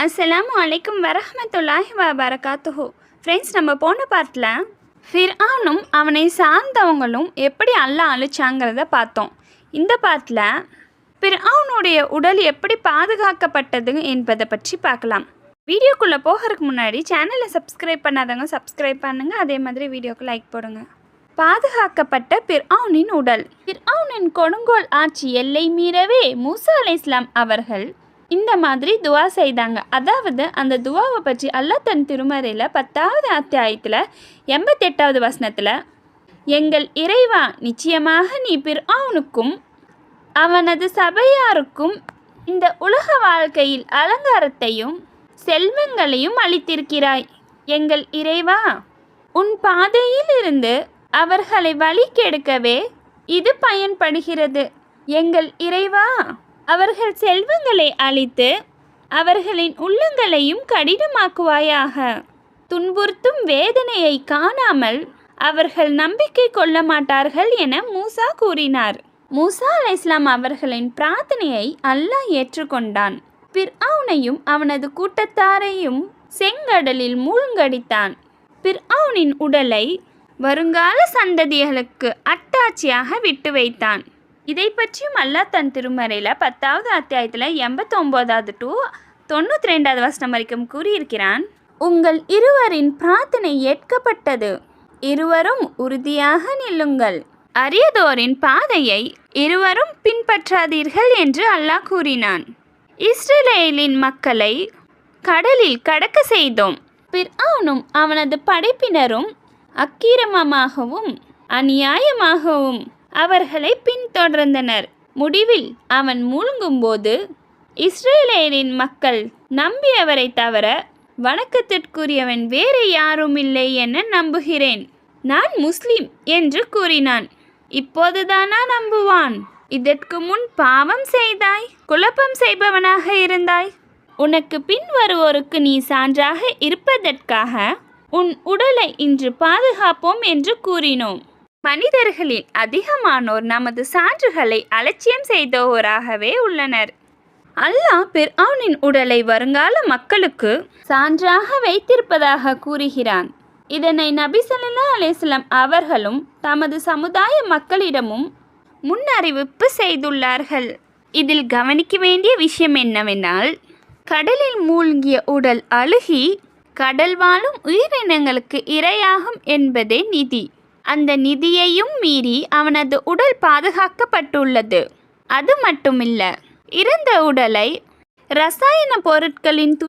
அஸ்ஸலாமு அலைக்கும் வரஹ்மத்துல்லாஹி வபரகாத்துஹு. ஃப்ரெண்ட்ஸ், நம்ம போன பார்ட்டில் ஃபிர்ஆனும் அவனை சார்ந்தவங்களும் எப்படி அல்லாஹ் அழிச்சாங்கிறத பார்த்தோம். இந்த பார்ட்டில் ஃபிர்ஆனுடைய உடல் எப்படி பாதுகாக்கப்பட்டது என்பதை பற்றி பார்க்கலாம். வீடியோக்குள்ளே போகிறதுக்கு முன்னாடி சேனலை சப்ஸ்கிரைப் பண்ணாதவங்க சப்ஸ்கிரைப் பண்ணுங்கள். அதே மாதிரி வீடியோக்கு லைக் போடுங்க. பாதுகாக்கப்பட்ட ஃபிர்ஆனின் உடல். ஃபிர்ஆனின் கொடுங்கோல் ஆட்சி எல்லை மீறவே மூசா அலைஹிஸ்ஸலாம் அவர்கள் இந்த மாதிரி துவா செய்தாங்க. அதாவது அந்த துவாவை பற்றி அல்லாஹ் தன் திருமறையில் 10வது அத்தியாயத்தில் 88வது வசனத்தில், எங்கள் இறைவா, நிச்சயமாக நீ ஃபிர்ஆனுக்கும் அவனது சபையாருக்கும் இந்த உலக வாழ்க்கையில் அலங்காரத்தையும் செல்வங்களையும் அளித்திருக்கிறாய். எங்கள் இறைவா, உன் பாதையில் இருந்து அவர்களை வழி கெடுக்கவே இது பயன்படுகிறது. எங்கள் இறைவா, அவர்கள் செல்வங்களை அழித்து அவர்களின் உள்ளங்களையும் கடினமாக்குவாயாக. துன்புறுத்தும் வேதனையை காணாமல் அவர்கள் நம்பிக்கை கொள்ள மாட்டார்கள் என மூசா கூறினார். மூசா அலைஹிஸ்ஸலாம் அவர்களின் பிரார்த்தனையை அல்லாஹ் ஏற்றுக்கொண்டான். ஃபிர்ஆனையும் அவனது கூட்டத்தாரையும் செங்கடலில் மூழ்கடித்தான். ஃபிர்ஆனின் உடலை வருங்கால சந்ததிகளுக்கு அட்டாட்சியாக விட்டு வைத்தான். இதை பற்றியும் அல்லாஹ் தன் திருமறையில் 10வது அத்தியாயத்தில் 89வது to 92வது வசனம் வரைக்கும் கூறியிருக்கிறான். உங்கள் இருவரின் பிரார்த்தனை ஏற்கப்பட்டது. இருவரும் உறுதியாக நில்லுங்கள். அரியதோரின் பாதையை இருவரும் பின்பற்றாதீர்கள் என்று அல்லாஹ் கூறினான். இஸ்ரேலின் மக்களை கடலில் கடக்க செய்தோம். ஃபிர்ஆனும் அவனது படைப்பினரும் அக்கிரமமாகவும் அநியாயமாகவும் அவர்களை பின்தொடர்ந்தனர். முடிவில் அவன் மூழ்கும்போது இஸ்ரேலின் மக்கள் நம்பியவரை தவிர வணக்கத்திற்குரியவன் வேறு யாரும் இல்லை என நம்புகிறேன். நான் முஸ்லிம் என்று கூறினான். இப்போதுதானா நம்புவான்? இதற்கு முன் பாவம் செய்தாய், குழப்பம் செய்பவனாக இருந்தாய். உனக்கு பின் வருவோருக்கு நீ சான்றாக இருப்பதற்காக உன் உடலை இன்று பாதுகாப்போம் என்று கூறினோம். மனிதர்களில் அதிகமானோர் நமது சான்றுகளை அலட்சியம் செய்தோராகவே உள்ளனர். அல்லாஹ் ஃபிர்ஆனின் உடலை வருங்கால மக்களுக்கு சான்றாக வைத்திருப்பதாக கூறுகிறான். இதனை நபி ஸல்லல்லாஹு அலைஹி வஸல்லம் அவர்களும் தமது சமுதாய மக்களிடமும் முன்னறிவிப்பு செய்துள்ளார்கள். இதில் கவனிக்க வேண்டிய விஷயம் என்னவென்றால், கடலில் மூழ்கிய உடல் அழுகி கடல் வாழும் உயிரினங்களுக்கு இரையாகும் என்பதே நிதி. அந்த நிதியையும் மீறி அவனது உடல் பாதுகாக்கப்பட்டுள்ளது. அது மட்டுமில்ல, இறந்த உடலை ரசாயன பொருட்களின்